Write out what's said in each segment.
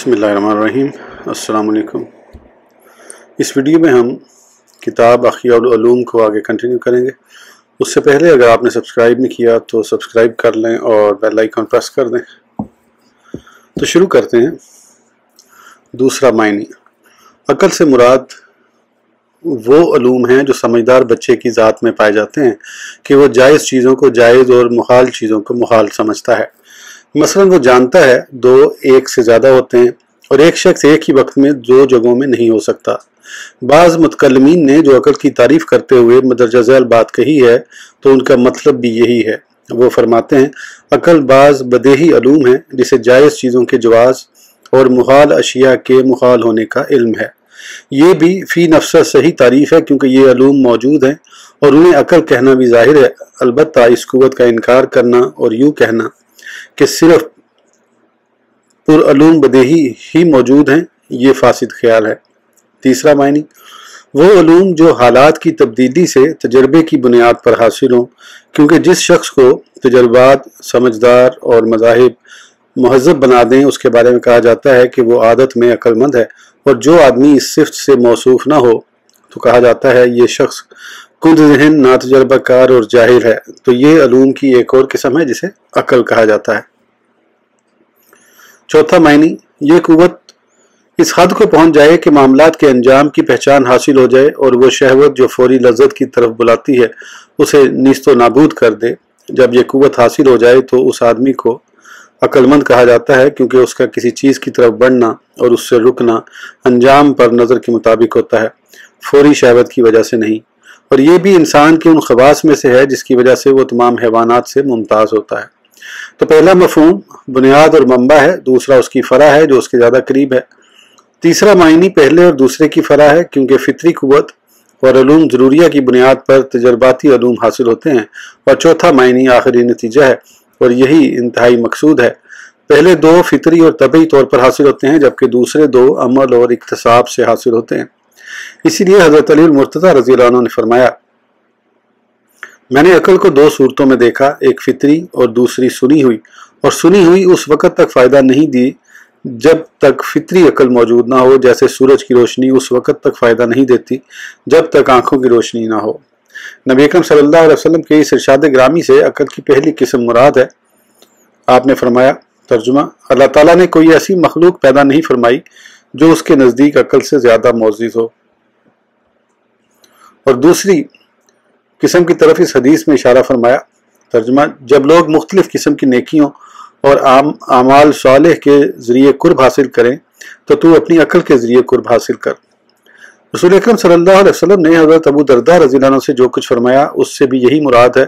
बिस्मिल्लाहिर्रहमानिर्रहीम। अस्सलाम वालेकुम। इस वीडियो में हम किताब अहयाउल उलूम को आगे कंटिन्यू करेंगे। उससे पहले अगर आपने सब्सक्राइब नहीं किया तो सब्सक्राइब कर लें और बेल आइकन प्रेस कर दें। तो शुरू करते हैं। दूसरा मायने, अक्ल से मुराद वो उलूम हैं जो समझदार बच्चे की ज़ात में पाए जाते हैं कि वो जायज़ चीज़ों को जायज़ और मुहाल चीज़ों को मुहाल समझता है। मसलन वो जानता है दो एक से ज़्यादा होते हैं और एक शख्स एक ही वक्त में दो जगहों में नहीं हो सकता। बाज़ मुतकल्लिमीन ने जो अक्ल की तारीफ़ करते हुए मदरजा ज़ैल बात कही है तो उनका मतलब भी यही है। वो फरमाते हैं अक्ल बाज़ बदेही उलूम है जिसे जायज़ चीज़ों के जवाज़ और मुहाल अशिया के मुहाल होने का इल्म है। ये भी फ़ी नफ्सा सही तारीफ़ है क्योंकि ये उलूम मौजूद हैं और उन्हें अक्ल कहना भी ज़ाहिर है। अलबत्ता इस कुव्वत का इनकार करना और यूँ कहना कि सिर्फ पुरअलूम बदेही ही मौजूद हैं, ये फासिद ख्याल है। तीसरा मायनी, वो उलूम जो हालात की तब्दीली से तजर्बे की बुनियाद पर हासिल हों, क्योंकि जिस शख्स को तजर्बात समझदार और मज़ाहिब महज़ब बना दें उसके बारे में कहा जाता है कि वो आदत में अक्लमंद है, और जो आदमी इस सिफ्त से मौसूफ ना हो तो कहा जाता है ये शख्स कुंद ज़हन नातजर्बाकार और जाहिल है। तो ये उलूम की एक और किस्म है जिसे अक्ल कहा जाता है। चौथा मायनी, ये कुव्वत इस हद को पहुंच जाए कि मामलात के अंजाम की पहचान हासिल हो जाए और वो शहवत जो फौरी लज्जत की तरफ बुलाती है उसे नीस्तो नाबूद कर दे। जब ये कुव्वत हासिल हो जाए तो उस आदमी को अक्लमंद कहा जाता है क्योंकि उसका किसी चीज़ की तरफ बढ़ना और उससे रुकना अंजाम पर नज़र के मुताबिक होता है, फौरी शहवत की वजह से नहीं। और ये भी इंसान के उन खवास में से है जिसकी वजह से वो तमाम हैवानात से मुमताज़ होता है। तो पहला मफहूम बुनियाद और मंबा है, दूसरा उसकी फ़रा है जो उसके ज़्यादा करीब है। तीसरा मायनी पहले और दूसरे की फ़रा है क्योंकि फितरी कुव्वत और उलूम ज़रूरिया की बुनियाद पर तजर्बाती उलूम हासिल होते हैं। और चौथा मायनी आखिरी नतीजा है और यही इंतहाई मकसूद है। पहले दो फितरी और तबई तौर पर हासिल होते हैं जबकि दूसरे दो अमल और इक्तसाब से हासिल होते हैं। इसीलिए हज़रत अली मुर्तज़ा रज़ी अल्लाह अन्हु ने फरमाया, मैंने अक्ल को दो सूरतों में देखा, एक फितरी और दूसरी सुनी हुई। और सुनी हुई उस वक़्त तक फ़ायदा नहीं दी जब तक फितरी अक्ल मौजूद ना हो, जैसे सूरज की रोशनी उस वक़्त तक फ़ायदा नहीं देती जब तक आँखों की रोशनी ना हो। नबी अकरम सल्लल्लाहु अलैहि वसल्लम के इस इरशाद ग्रामी से अक्ल की पहली किस्म मुराद है। आपने फरमाया, तर्जुमा, अल्लाह ताला ने कोई ऐसी मखलूक पैदा नहीं फरमाई जो उसके नज़दीक अक्ल से ज़्यादा मौजूद हो। और दूसरी किस्म की तरफ इस हदीस में इशारा फरमाया। तर्जुमा, जब लोग मुख्तलिफ किस्म की नेकियों और आमाल सालेह के ज़रिए कुर्ब हासिल करें तो तू अपनी अक्ल के ज़रिए कुर्ब हासिल कर। रसूल अकरम सल्लल्लाहु अलैहि वसल्लम ने हज़रत अबू दरदा रज़ी अल्लाह अन्हु से जो कुछ फरमाया उससे भी यही मुराद है।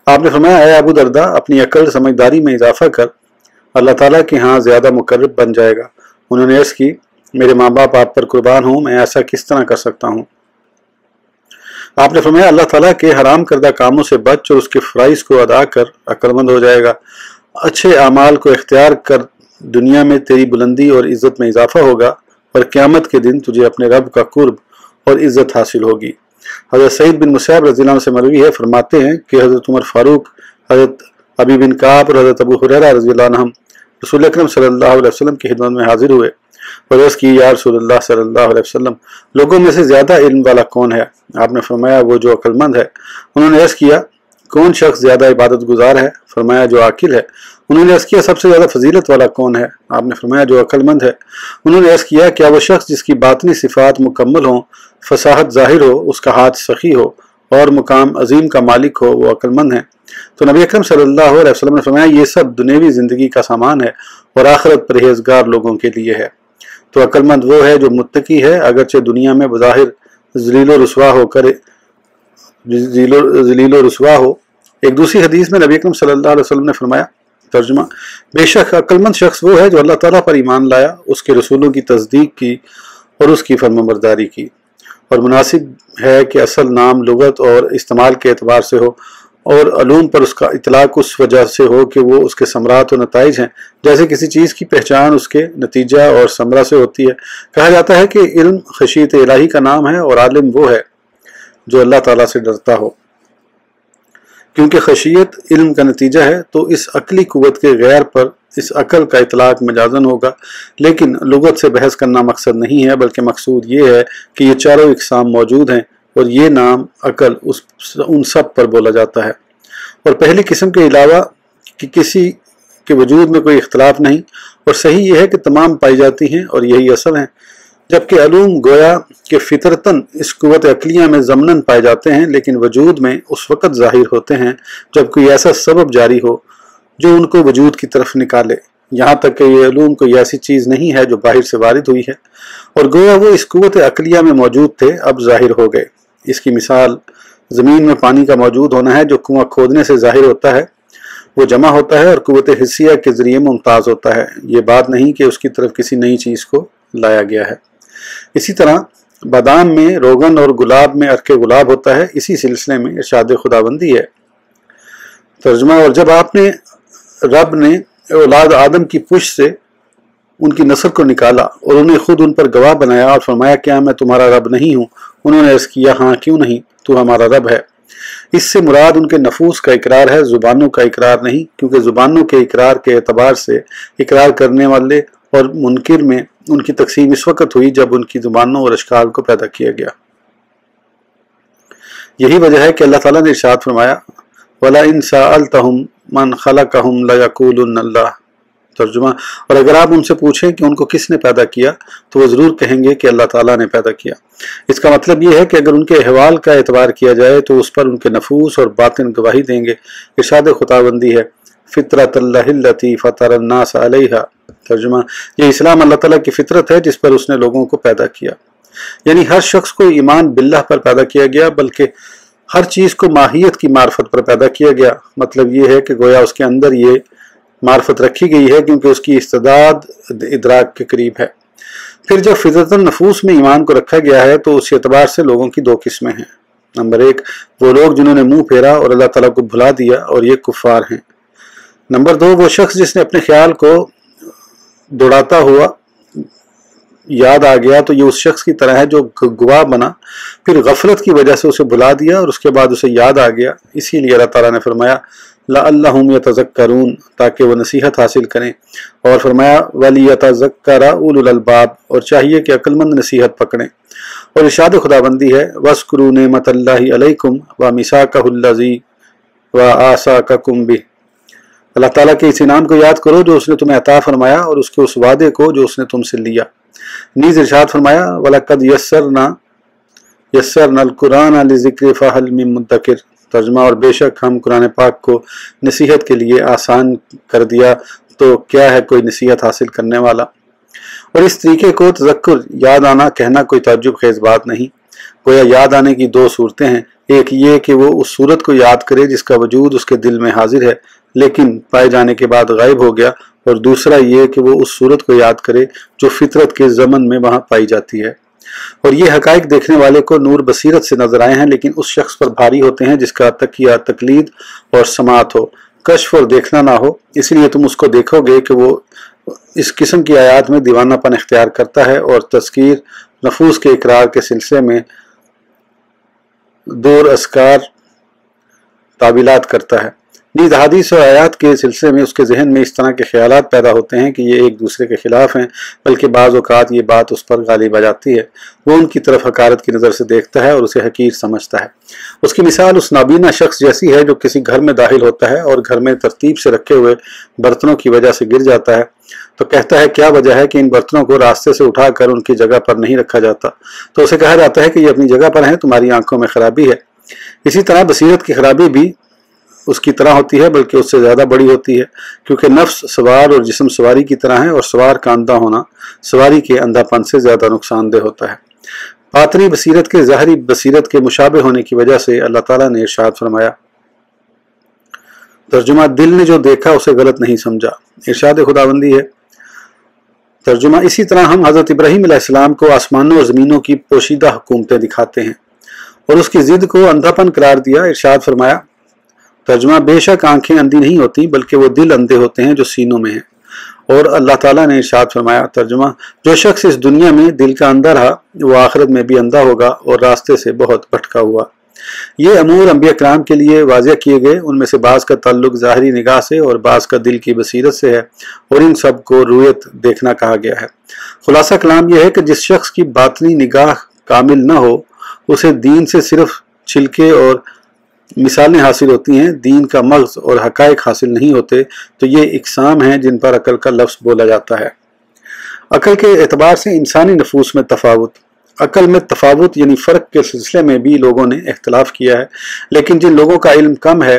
आपने फरमाया, ऐ अबू दरदा, अपनी अक्ल समझदारी में इजाफा कर, अल्लाह ताला के यहाँ ज़्यादा मुकर्रब बन जाएगा। उन्होंने अर्ज़ की, मेरे माँ बाप आप पर कुर्बान हूँ, मैं ऐसा किस तरह कर सकता हूँ। आपने फरमाया, अल्लाह ताला के हराम करदा कामों से बच और उसके फ़राइज़ को अदा कर, अक्लमंद हो जाएगा। अच्छे आमाल को इख्तियार कर, दुनिया में तेरी बुलंदी और इज़्ज़त में इजाफा होगा और क़यामत के दिन तुझे अपने रब का कुर्ब और इज़्ज़त हासिल होगी। हज़रत सईद बिन मुसैब रज़ी अल्लाह अन्हु से मरवी है, फरमाते हैं कि हज़रत उमर फ़ारूक, हज़रत अबी बिन काब और हज़रत अबू हुरैरा रज़ी अल्लाह अन्हुम रसूल अकरम सल्लल्लाहु अलैहि वसल्लम की खिदमत में हाजिर हुए और अर्ज़ की, या रसूलल्लाह सल्लल्लाहु अलैहि वसल्लम, लोगों में से ज़्यादा इल्म वाला कौन है? आपने फरमाया, वो जो अक्लमंद है। उन्होंने अर्ज़ किया, कौन शख्स ज़्यादा इबादत गुजार है? फरमाया, जो आकिल है। उन्होंने अर्ज़ किया, सबसे ज़्यादा फजीलत वाला कौन है? आपने फरमाया, जो अक्लमंद है। उन्होंने अर्ज़ किया, क्या वो शख्स जिसकी बातनी सिफ़ात मुकम्मल हो, फसाहत ज़ाहिर हो, उसका हाथ सखी हो और मुकाम अजीम का मालिक हो, वो अक्लमंद है। तो नबी अकरम सल्लल्लाहु अलैहि वसल्लम ने फरमाया, ये सब दुनियावी ज़िंदगी का सामान है और आखिरत परहेज़गार लोगों के लिए है। तो अक्लमंद वो है जो मुत्तकी है, अगरचे दुनिया में बज़ाहिर ज़लील व रुस्वा हो। एक दूसरी हदीस में नबी अकरम सल्लल्लाहु अलैहि वसल्लम ने फरमाया, तर्जुमा, बेशक अक्लमंद शख्स वो है जो अल्लाह ताला पर ईमान लाया, उसके रसूलों की तस्दीक की और उसकी फरमाबरदारी की। और मुनासिब है कि असल नाम लुगत और इस्तेमाल के एतबार से हो और उलूम पर उसका इतलाक उस वजह से हो कि वो उसके समरात और नताइज हैं। जैसे किसी चीज़ की पहचान उसके नतीजा और समरा से होती है। कहा जाता है कि इल्म खशीयत इलाही का नाम है और आलिम वो है जो अल्लाह ताला से डरता हो। क्योंकि खशियत इल्म का नतीजा है तो इस अकली कुव्वत के गैर पर इस अकल का इतलाक मजाजन होगा, लेकिन लुगत से बहस करना मकसद नहीं है, बल्कि मकसूद ये है कि ये चारों इकसाम मौजूद हैं और ये नाम अकल उन सब पर बोला जाता है। और पहली किस्म के अलावा कि किसी के वजूद में कोई इख्तलाफ नहीं, और सही यह है कि तमाम पाई जाती हैं और यही असल है। जबकि अलूम गोया कि फितरतन इस कुव्वत अक़लिया में ज़मनन पाए जाते हैं, लेकिन वजूद में उस वक़्त ज़ाहिर होते हैं जब कोई ऐसा सबब जारी हो जो उनको वजूद की तरफ निकाले। यहाँ तक कि ये अलूम कोई ऐसी चीज़ नहीं है जो बाहर से वारिद हुई है, और गोया वो इस कुव्वत अक़लिया में मौजूद थे, अब ज़ाहिर हो गए। इसकी मिसाल ज़मीन में पानी का मौजूद होना है, जो कुआं खोदने से ज़ाहिर होता है, वो जमा होता है और कुव्वत हिस्सिया के ज़रिए मुमताज़ होता है। ये बात नहीं कि उसकी तरफ किसी नई चीज़ को लाया गया है। इसी तरह बादाम में रोगन और गुलाब में अर्के गुलाब होता है। इसी सिलसिले में इरशाद खुदाबंदी है। तर्जुमा, और जब आपने रब ने औलाद आदम की पुश्त से उनकी नस्ल को निकाला और उन्हें खुद उन पर गवाह बनाया और फरमाया, क्या मैं तुम्हारा रब नहीं हूँ? उन्होंने अर्ज़ किया, हाँ क्यों नहीं, तू हमारा रब है। इससे मुराद उनके नफूस का इकरार है, जुबानों का इकरार नहीं, क्योंकि जुबानों के इकरार के एतबार से इकरार करने वाले और मुनकिर में उनकी तकसीम इस वक्त हुई जब उनकी जुबानों और अशकाल को पैदा किया गया। यही वजह है कि अल्लाह ताला ने इरशाद फरमाया, वला इन सअल्तहुम मन खलकहुम लयक़ूलुन अल्लाह। तर्जुमा, और अगर आप उनसे पूछें कि उनको किसने पैदा किया तो वो ज़रूर कहेंगे कि अल्लाह ताला ने पैदा किया। इसका मतलब ये है कि अगर उनके अहवाल का एतबार किया जाए तो उस पर उनके नफूस और बातिन गवाही देंगे। इरशाद खुदाबंदी है, फितरतल्लाहिल्लती फतरन्नास अलैहा। तर्जुमा, ये इस्लाम अल्लाह ताला की फितरत है जिस पर उसने लोगों को पैदा किया। यानी हर शख्स को ईमान बिल्लाह पर पैदा किया गया, बल्कि हर चीज़ को माहियत की मार्फत पर पैदा किया गया। मतलब ये है कि गोया उसके अंदर ये मार्फत रखी गई है क्योंकि उसकी इस्तिदाद इदराक के करीब है। फिर जब फितरतन नफूस में ईमान को रखा गया है तो उस एतबार से लोगों की दो किस्में हैं। नंबर एक, वो लोग जिन्होंने मुंह फेरा और अल्लाह ताला को भुला दिया और ये कुफ्फार हैं। नंबर दो, वो शख्स जिसने अपने ख्याल को दौड़ाता हुआ याद आ गया तो ये उस शख्स की तरह है जो गवाह बना, फिर गफलत की वजह से उसे भुला दिया और उसके बाद उसे याद आ गया। इसीलिए अल्लाह ताला ने फरमाया, लअल्लहुम यतज़क्करून, ताकि वो नसीहत हासिल करें, और फरमाया वलियतज़क्करा उलुल अलबाब, और चाहिए कि अक्लमंद नसीहत पकड़ें। और इरशाद खुदाबंदी है, वस्कुरू नेमतल्लाहि अलैकुम व मिसाकहुल्लज़ी व आसाककुम बिह। अल्लाह ताला के इस इनाम को याद करो जो उसने तुम्हें अता फरमाया और उसके उस वादे को जो उसने तुमसे लिया। नीज़ इरशाद फरमाया, वलक़द यस्सरनल कुरान लिज़िक्रि फ़हल मिन मुद्दकिर। तर्जुमा, और बेशक हम कुरान पाक को नसीहत के लिए आसान कर दिया, तो क्या है कोई नसीहत हासिल करने वाला। और इस तरीके को तज़क्कुर, याद आना कहना कोई ताज्जुब खेज़ बात नहीं। गोया याद आने की दो सूरतें हैं, एक ये कि वो उस सूरत को याद करे जिसका वजूद उसके दिल में हाजिर है लेकिन पाए जाने के बाद गायब हो गया, और दूसरा ये कि वो उस सूरत को याद करे जो फितरत के ज़मन में वहाँ पाई जाती है। और ये हकाइक देखने वाले को नूर बसीरत से नजर आए हैं, लेकिन उस शख्स पर भारी होते हैं जिसका तकिया तकलीद और समात हो, कश्फ और देखना ना हो। इसलिए तुम उसको देखोगे कि वो इस किस्म की आयात में दीवानापन इख्तियार करता है और तज़कीर नफूस के इकरार के सिलसिले में दूर अस्कार ताबीलात करता है। नीज़ हदीस और आयात के सिलसिले में उसके जहन में इस तरह के ख्यालात पैदा होते हैं कि ये एक दूसरे के खिलाफ हैं, बल्कि बाज़ औक़ात ये बात उस पर गालिब आ जाती है। वो उनकी तरफ हकारत की नज़र से देखता है और उसे हकीर समझता है। उसकी मिसाल उस नाबीना शख्स जैसी है जो किसी घर में दाखिल होता है और घर में तरतीब से रखे हुए बर्तनों की वजह से गिर जाता है, तो कहता है क्या वजह है कि इन बर्तनों को रास्ते से उठाकर उनकी जगह पर नहीं रखा जाता। तो उसे कहा जाता है कि ये अपनी जगह पर है, तुम्हारी आंखों में खराबी है। इसी तरह बसीरत की खराबी भी उसकी तरह होती है, बल्कि उससे ज़्यादा बड़ी होती है, क्योंकि नफ्स सवार और जिस्म सवारी की तरह है, और सवार का अंधा होना सवारी के अंधापन से ज़्यादा नुकसानदेह होता है। बातनी बसीरत के ज़ाहरी बसीरत के मुशाबे होने की वजह से अल्लाह ताला ने इरशाद फरमाया। तर्जुमा, दिल ने जो देखा उसे गलत नहीं समझा। इरशाद खुदाबंदी है। तर्जुमा, इसी तरह हम हज़रत इब्राहीम अलैहिस्सलाम को आसमानों और ज़मीनों की पोशीदा हुकूमतें दिखाते हैं और उसकी ज़िद को अंधापन करार दिया। इरशाद फरमाया। तर्जुमा, बेशक आंखें अंधी नहीं होती बल्कि वो दिल अंधे होते हैं जो सीनों में हैं। और अल्लाह ताला ने इरशाद फरमाया। तर्जुमा, जो शख्स इस दुनिया में दिल का अंधा रहा वो आखिरत में भी अंधा होगा और रास्ते से बहुत भटका हुआ। یہ امور انبیاء کرام کے لیے واضح کیے گئے، ان میں سے بعض کا تعلق ظاہری نگاہ سے اور بعض کا دل کی بصیرت سے ہے، اور ان سب کو رویت دیکھنا کہا گیا ہے۔ خلاصہ کلام یہ ہے کہ جس شخص کی باطنی نگاہ کامل نہ ہو، اسے دین سے صرف چھلکے اور مثالیں حاصل ہوتی ہیں، دین کا مغز اور حقائق حاصل نہیں ہوتے، تو یہ اقسام ہیں جن پر عقل کا لفظ بولا جاتا ہے۔ عقل کے اعتبار سے انسانی نفوس میں تفاوت، عقل میں تفاوت یعنی فرق کے سلسلے میں بھی لوگوں نے اختلاف کیا ہے، لیکن جن لوگوں کا علم کم ہے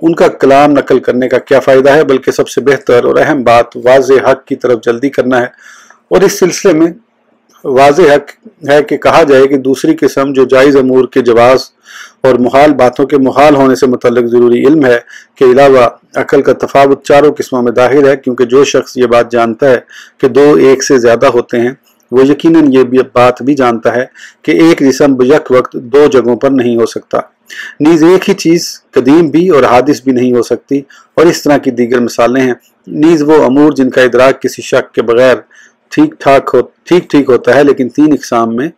ان کا کلام نقل کرنے کا کیا فائدہ ہے، بلکہ سب سے بہتر اور اہم بات واضح حق کی طرف جلدی کرنا ہے، اور اس سلسلے میں واضح حق ہے کہ کہا جائے کہ دوسری قسم جو جائز امور کے جواز اور محال باتوں کے محال ہونے سے متعلق ضروری علم ہے کے علاوہ عقل کا تفاوت چاروں قسموں میں داخل ہے، کیونکہ جو شخص یہ بات جانتا ہے کہ دو ایک سے زیادہ ہوتے ہیں، وہ یقیناً یہ بات بھی جانتا ہے کہ ایک جسم بیک وقت دو جگہوں پر نہیں ہو سکتا، نیز ایک ہی چیز قدیم بھی اور حادث بھی نہیں ہو سکتی، اور اس طرح کی دیگر مثالیں ہیں۔ نیز وہ امور جن کا ادراک کسی شک کے بغیر ٹھیک ہوتا ہے، لیکن تین اقسام میں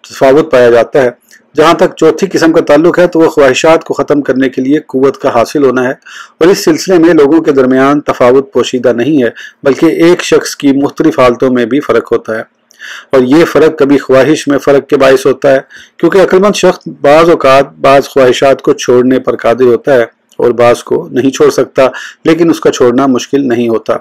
تفاوت پایا جاتا ہے۔ جہاں تک چوتھی قسم کا تعلق ہے تو وہ خواہشات کو ختم کرنے کے لیے قوت کا حاصل ہونا ہے، اور اس سلسلے میں لوگوں کے درمیان تفاوت پوشیدہ نہیں ہے، بلکہ ایک شخص کی مختلف حالتوں میں بھی فرق ہوتا ہے، اور یہ فرق کبھی خواہش میں فرق کے باعث ہوتا ہے، کیونکہ عقلمند شخص بعض اوقات بعض خواہشات کو چھوڑنے پر قادر ہوتا ہے اور بعض کو نہیں چھوڑ سکتا، لیکن اس کا چھوڑنا مشکل نہیں ہوتا۔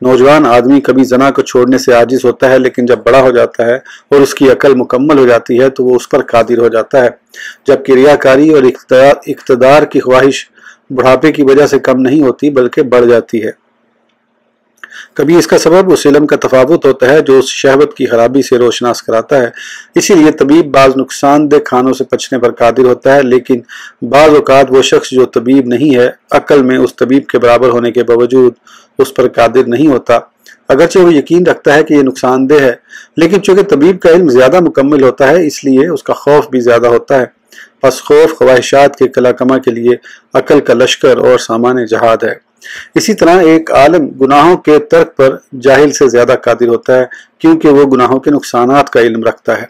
نوجوان آدمی کبھی زنا کو چھوڑنے سے عاجز ہوتا ہے، لیکن جب بڑا ہو جاتا ہے اور اس کی عقل مکمل ہو جاتی ہے تو وہ اس پر قادر ہو جاتا ہے، جبکہ ریاکاری اور اقتدار کی خواہش بڑھاپے کی وجہ سے کم نہیں ہوتی بلکہ بڑھ جاتی ہے۔ کبھی اس کا سبب اس علم کا تفاوت ہوتا ہے جو اس شہوت کی خرابی سے روشناس کراتا ہے، اسی لیے طبیب بعض نقصان دہ کھانوں سے بچنے پر قادر ہوتا ہے، لیکن بعض اوقات وہ شخص جو طبیب نہیں ہے عقل میں اس طبیب کے برابر ہونے کے باوجود اس پر قادر نہیں ہوتا، اگرچہ وہ یقین رکھتا ہے کہ یہ نقصان دہ ہے، لیکن چونکہ طبیب کا علم زیادہ مکمل ہوتا ہے اس لیے اس کا خوف بھی زیادہ ہوتا ہے۔ پس خوف خواہشات کے قلع کما کے لیے عقل کا لشکر اور سامان جہاد ہے۔ اسی طرح ایک عالم گناہوں کے ترک پر جاہل سے زیادہ قادر ہوتا ہے، کیونکہ وہ گناہوں کے نقصانات کا علم رکھتا ہے۔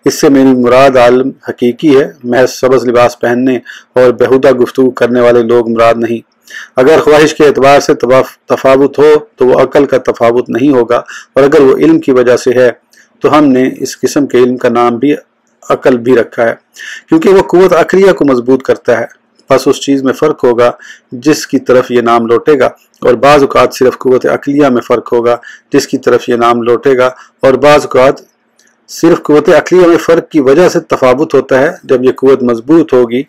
اس سے میری مراد عالم حقیقی ہے، محض سبز لباس پہننے اور بیہودہ گفتگو کرنے والے لوگ مراد نہیں۔ اگر خواہش کے اعتبار سے تفاوت ہو تو وہ عقل کا تفاوت نہیں ہوگا، اور اگر وہ علم کی وجہ سے ہے تو ہم نے اس قسم کے علم کا نام بھی عقل بھی رکھا ہے، کیونکہ وہ قوت عقلیہ کو مضبوط کرتا ہے۔ پس اس چیز میں فرق ہوگا جس کی طرف یہ نام لوٹے گا، اور بعض اوقات صرف قوت عقلیہ میں فرق ہوگا جس کی طرف یہ نام لوٹے گا، اور بعض اوقات صرف قوت عقلیہ میں فرق کی وجہ سے تفاوت ہوتا ہے۔ جب یہ قوت مضبوط ہوگی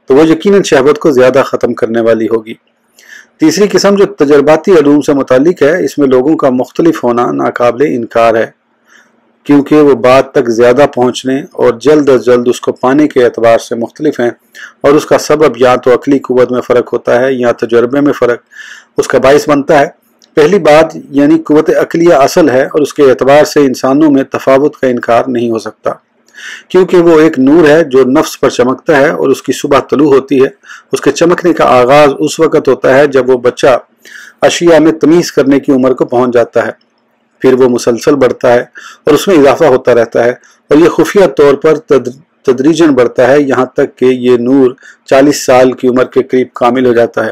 تو وہ یقیناً شہوت کو زیادہ ختم کرنے والی ہوگی۔ تیسری قسم جو تجرباتی علوم سے متعلق ہے، اس میں لوگوں کا مختلف ہونا ناقابل انکار ہے، کیونکہ وہ بات تک زیادہ پہنچنے اور جلد از جلد اس کو پانے کے اعتبار سے مختلف ہیں، اور اس کا سبب یا تو عقلی قوت میں فرق ہوتا ہے یا تجربے میں فرق اس کا باعث بنتا ہے۔ پہلی بات یعنی قوت عقلیہ اصل ہے، اور اس کے اعتبار سے انسانوں میں تفاوت کا انکار نہیں ہو سکتا، کیونکہ وہ ایک نور ہے جو نفس پر چمکتا ہے اور اس کی صبح طلوع ہوتی ہے۔ اس کے چمکنے کا آغاز اس وقت ہوتا ہے جب وہ بچہ اشیاء میں تمیز کرنے کی عمر کو پہنچ جاتا ہے، پھر وہ مسلسل بڑھتا ہے اور اس میں اضافہ ہوتا رہتا ہے، اور یہ خفیہ طور پر تدریجاً بڑھتا ہے یہاں تک کہ یہ نور 40 سال کی عمر کے قریب کامل ہو جاتا ہے۔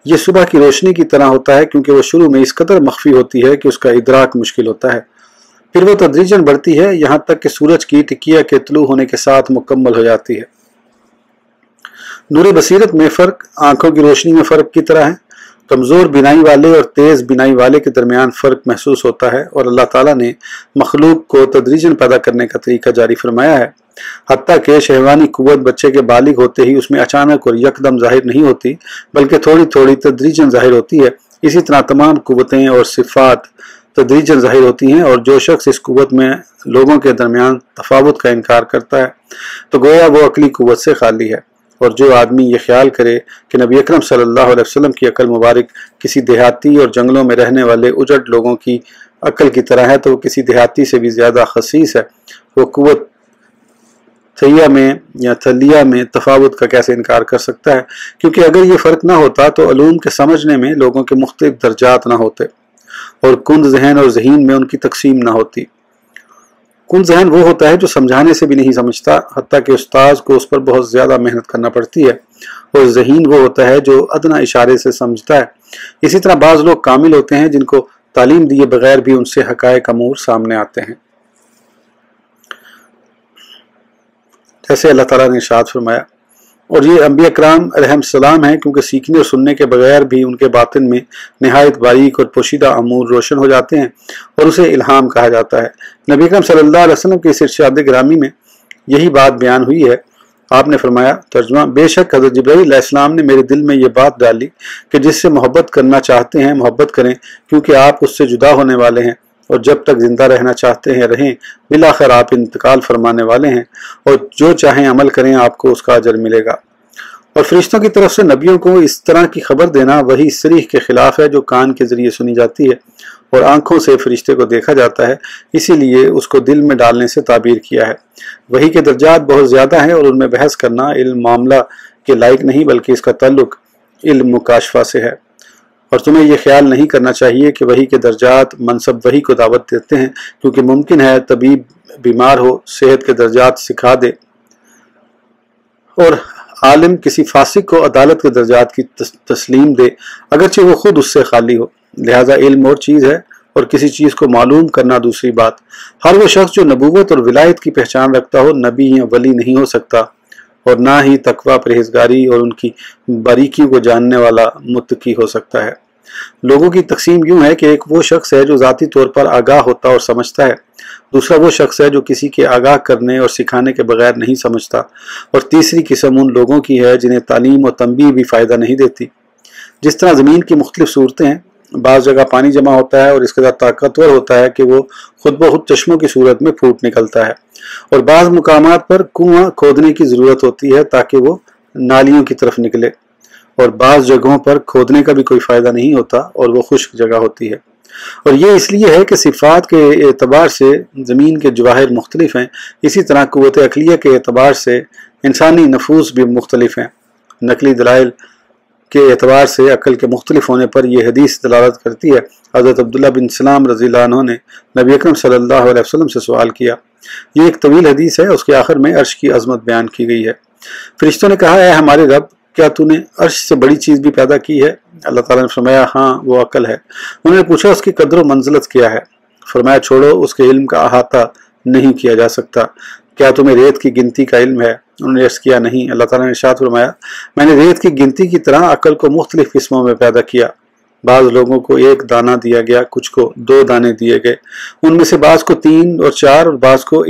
یہ صبح کی روشنی کی طرح ہوتا ہے، کیونکہ وہ شروع میں اس قدر مخفی ہوتی ہے کہ اس کا ادراک مشکل ہوتا ہے، پھر وہ تدریجاً بڑھتی ہے یہاں تک کہ سورج کی ٹکیا کے طلوع ہونے کے ساتھ مکمل ہو جاتی ہے۔ نور بصیرت میں فرق آنکھوں کی روشنی میں فرق کی طرح ہے۔ کمزور بینائی والے اور تیز بینائی والے کے درمیان فرق محسوس ہوتا ہے، اور اللہ تعالیٰ نے مخلوق کو تدریجاً پیدا کرنے کا طریقہ جاری فرمایا ہے، حتیٰ کہ شہوانی قوت بچے کے بالغ ہوتے ہی اس میں اچانک اور یکدم ظاہر نہیں ہوتی، بلکہ تھوڑی تھوڑی تدریجاً ظاہر ہوتی ہے۔ اسی طرح تمام قوتیں اور صفات تدریجاً ظاہر ہوتی ہیں، اور جو شخص اس قوت میں لوگوں کے درمیان تفاوت کا انکار کرتا ہے تو گویا وہ عقلی قوت سے خالی ہے۔ اور جو آدمی یہ خیال کرے کہ نبی اکرم صلی اللہ علیہ وسلم کی عقل مبارک کسی دیہاتی اور جنگلوں میں رہنے والے اجڑ لوگوں کی عقل کی طرح ہے تو وہ کسی دیہاتی سے بھی زیادہ خسیس ہے۔ وہ قوت تھیا میں یا تھلیہ میں تفاوت کا کیسے انکار کر سکتا ہے، کیونکہ اگر یہ فرق نہ ہوتا تو علوم کے سمجھنے میں لوگوں کے مختلف درجات نہ ہوتے، اور کند ذہن اور ذہین میں ان کی تقسیم نہ ہوتی۔ کن ذہن وہ ہوتا ہے جو سمجھانے سے بھی نہیں سمجھتا، حتیٰ کہ استاذ کو اس پر بہت زیادہ محنت کرنا پڑتی ہے، اور ذہین وہ ہوتا ہے جو ادنا اشارے سے سمجھتا ہے۔ اسی طرح بعض لوگ کامل ہوتے ہیں جن کو تعلیم دیے بغیر بھی ان سے حقائق امور سامنے آتے ہیں، جیسے اللہ تعالیٰ نے ارشاد فرمایا، اور یہ انبیاء کرام علیہ السلام ہیں، کیونکہ سیکھنے اور سننے کے بغیر بھی ان کے باطن میں نہایت باریک اور پوشیدہ امور روشن ہو جاتے ہیں، اور اسے الہام کہا جاتا ہے۔ نبی اکرم صلی اللہ علیہ وسلم کے اس ارشاد گرامی میں یہی بات بیان ہوئی ہے۔ آپ نے فرمایا، ترجمہ، بے شک حضرت جبرائیل علیہ السلام نے میرے دل میں یہ بات ڈالی کہ جس سے محبت کرنا چاہتے ہیں محبت کریں، کیونکہ آپ اس سے جدا ہونے والے ہیں، اور جب تک زندہ رہنا چاہتے ہیں رہیں، بالآخر آپ انتقال فرمانے والے ہیں، اور جو چاہیں عمل کریں آپ کو اس کا اجر ملے گا۔ اور فرشتوں کی طرف سے نبیوں کو اس طرح کی خبر دینا وحی صریح کے خلاف ہے جو کان کے ذریعے سنی جاتی ہے اور آنکھوں سے فرشتے کو دیکھا جاتا ہے، اسی لیے اس کو دل میں ڈالنے سے تعبیر کیا ہے۔ وحی کے درجات بہت زیادہ ہیں اور ان میں بحث کرنا علم معاملہ کے لائق نہیں، بلکہ اس کا تعلق علم مکاشفہ سے ہے۔ اور تمہیں یہ خیال نہیں کرنا چاہیے کہ وحی کے درجات منصب وحی کو دعوت دیتے ہیں، کیونکہ ممکن ہے طبیب بیمار ہو صحت کے درجات سکھا دے، اور عالم کسی فاسق کو عدالت کے درجات کی تسلیم دے، اگرچہ وہ خود اس سے خالی ہو۔ لہذا علم اور چیز ہے اور کسی چیز کو معلوم کرنا دوسری بات۔ ہر وہ شخص جو نبوت اور ولایت کی پہچان رکھتا ہو نبی یا ولی نہیں ہو سکتا، اور نہ ہی تقوی، پرہیزگاری اور ان کی باریکیوں کو جاننے والا متقی ہو سکتا ہے۔ لوگوں کی تقسیم یوں ہے کہ ایک وہ شخص ہے جو ذاتی طور پر آگاہ ہوتا اور سمجھتا ہے، دوسرا وہ شخص ہے جو کسی کے آگاہ کرنے اور سکھانے کے بغیر نہیں سمجھتا، اور تیسری قسم ان لوگوں کی ہے جنہیں تعلیم و تنبیہ بھی فائدہ نہیں دیتی۔ جس طرح زمین کی مختلف صورتیں ہیں، بعض جگہ پانی جمع ہوتا ہے اور اس کے ساتھ طاقتور ہوتا ہے کہ وہ خود بخود چشموں کی صورت میں پھوٹ نکلتا ہے، اور بعض مقامات پر کنواں کھودنے کی ضرورت ہوتی ہے تاکہ وہ نالیوں کی طرف نکلے، اور بعض جگہوں پر کھودنے کا بھی کوئی فائدہ نہیں ہوتا اور وہ خشک جگہ ہوتی ہے۔ اور یہ اس لیے ہے کہ صفات کے اعتبار سے زمین کے جواہر مختلف ہیں، اسی طرح قوت عقلیہ کے اعتبار سے انسانی نفوس بھی مختلف ہیں۔ نقلی دلائل کے اعتبار سے عقل کے مختلف ہونے پر یہ حدیث دلالت کرتی ہے۔ حضرت عبداللہ بن سلام رضی اللہ عنہ نے نبی اکرم صلی اللہ علیہ وسلم سے سوال کیا۔ یہ ایک طویل حدیث ہے، اس کے آخر میں عرش کی عظمت بیان کی گئی ہے۔ فرشتوں نے کہا، اے ہمارے رب، کیا تو نے عرش سے بڑی چیز بھی پیدا کی ہے؟ اللہ تعالیٰ نے فرمایا، ہاں، وہ عقل ہے۔ انہوں نے پوچھا، اس کی قدر و منزلت کیا ہے؟ فرمایا، چھوڑو، اس کے علم کا احاطہ نہیں کیا جا سکتا۔ کیا تمہیں ریت کی گنتی کا علم ہے؟ انہوں نے عرض کیا، نہیں۔ اللہ تعالیٰ نے ارشاد فرمایا، میں نے ریت کی گنتی کی طرح عقل کو مختلف قسموں میں پیدا کیا۔ بعض لوگوں کو 1 دانہ دیا گیا، کچھ کو 2 دانے دیے گئے، ان میں سے بعض کو 3 اور 4، اور بعض کو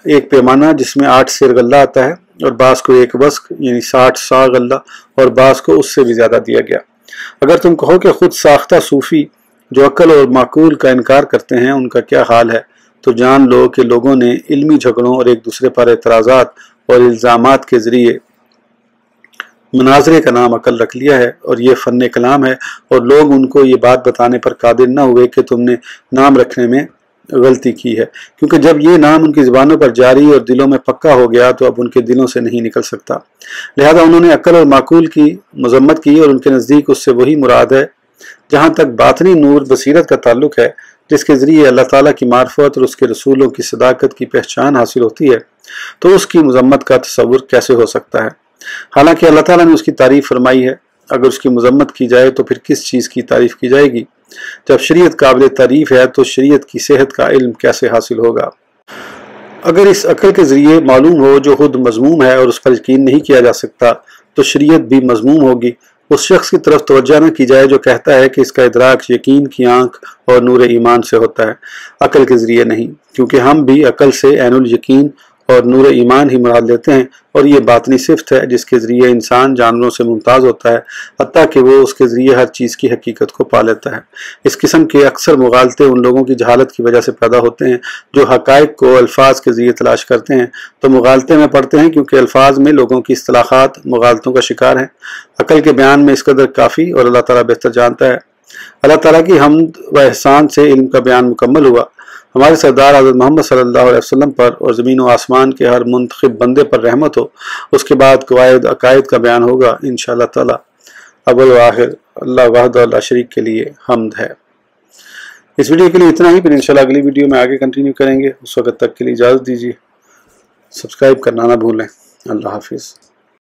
ایک پیمانہ جس میں 8 سیر غلہ آتا ہے، اور بعض کو 1 وسق یعنی 60 سا غلہ، اور بعض کو اس سے بھی زیادہ دیا گیا۔ اگر تم کہو کہ خود ساختہ صوفی جو عقل اور معقول کا انکار کرتے ہیں ان کا کیا حال ہے، تو جان لو کہ لوگوں نے علمی جھگڑوں اور ایک دوسرے پر اعتراضات اور الزامات کے ذریعے مناظرے کا نام عقل رکھ لیا ہے، اور یہ فن کلام ہے، اور لوگ ان کو یہ بات بتانے پر قادر نہ ہوئے کہ تم نے نام رکھنے میں غلطی کی ہے، کیونکہ جب یہ نام ان کی زبانوں پر جاری اور دلوں میں پکا ہو گیا تو اب ان کے دلوں سے نہیں نکل سکتا۔ لہذا انہوں نے عقل اور معقول کی مذمت کی، اور ان کے نزدیک اس سے وہی مراد ہے۔ جہاں تک باطنی نور بصیرت کا تعلق ہے، جس کے ذریعے اللہ تعالیٰ کی معرفت اور اس کے رسولوں کی صداقت کی پہچان حاصل ہوتی ہے، تو اس کی مذمت کا تصور کیسے ہو سکتا ہے؟ حالانکہ اللہ تعالیٰ نے اس کی تعریف فرمائی ہے۔ اگر اس کی مذمت کی جائے تو پھر کس چیز کی تعریف کی جائے گی؟ جب شریعت قابل تعریف ہے تو شریعت کی صحت کا علم کیسے حاصل ہوگا؟ اگر اس عقل کے ذریعے معلوم ہو جو خود مذموم ہے اور اس پر یقین نہیں کیا جا سکتا، تو شریعت بھی مذموم ہوگی۔ اس شخص کی طرف توجہ نہ کی جائے جو کہتا ہے کہ اس کا ادراک یقین کی آنکھ اور نور ایمان سے ہوتا ہے، عقل کے ذریعے نہیں، کیونکہ ہم بھی عقل سے عین الیقین اور نور ایمان ہی مراد لیتے ہیں، اور یہ باطنی صفت ہے جس کے ذریعے انسان جانوروں سے ممتاز ہوتا ہے، حتیٰ کہ وہ اس کے ذریعے ہر چیز کی حقیقت کو پا لیتا ہے۔ اس قسم کے اکثر مغالطے ان لوگوں کی جہالت کی وجہ سے پیدا ہوتے ہیں جو حقائق کو الفاظ کے ذریعے تلاش کرتے ہیں، تو مغالطے میں پڑتے ہیں کیونکہ الفاظ میں لوگوں کی اصطلاحات مغالطوں کا شکار ہیں۔ عقل کے بیان میں اس قدر کافی اور اللہ تعالیٰ بہتر جانتا ہے۔ اللہ تعالیٰ کی حمد و احسان سے علم کا بیان مکمل ہوا۔ ہمارے سردار حضرت محمد صلی اللہ علیہ وسلم پر اور زمین و آسمان کے ہر منتخب بندے پر رحمت ہو۔ اس کے بعد قواعد عقائد کا بیان ہوگا انشاءاللہ تعالی۔ اول و آخر اللہ وحدہ لا شریک کے لیے حمد ہے۔ اس ویڈیو کے لیے اتنا ہی، پھر انشاءاللہ اگلی ویڈیو میں آگے کنٹینیو کریں گے. اس وقت تک کے لیے اجازت دیجیے. سبسکرائب کرنا نہ بھولیں. اللہ حافظ.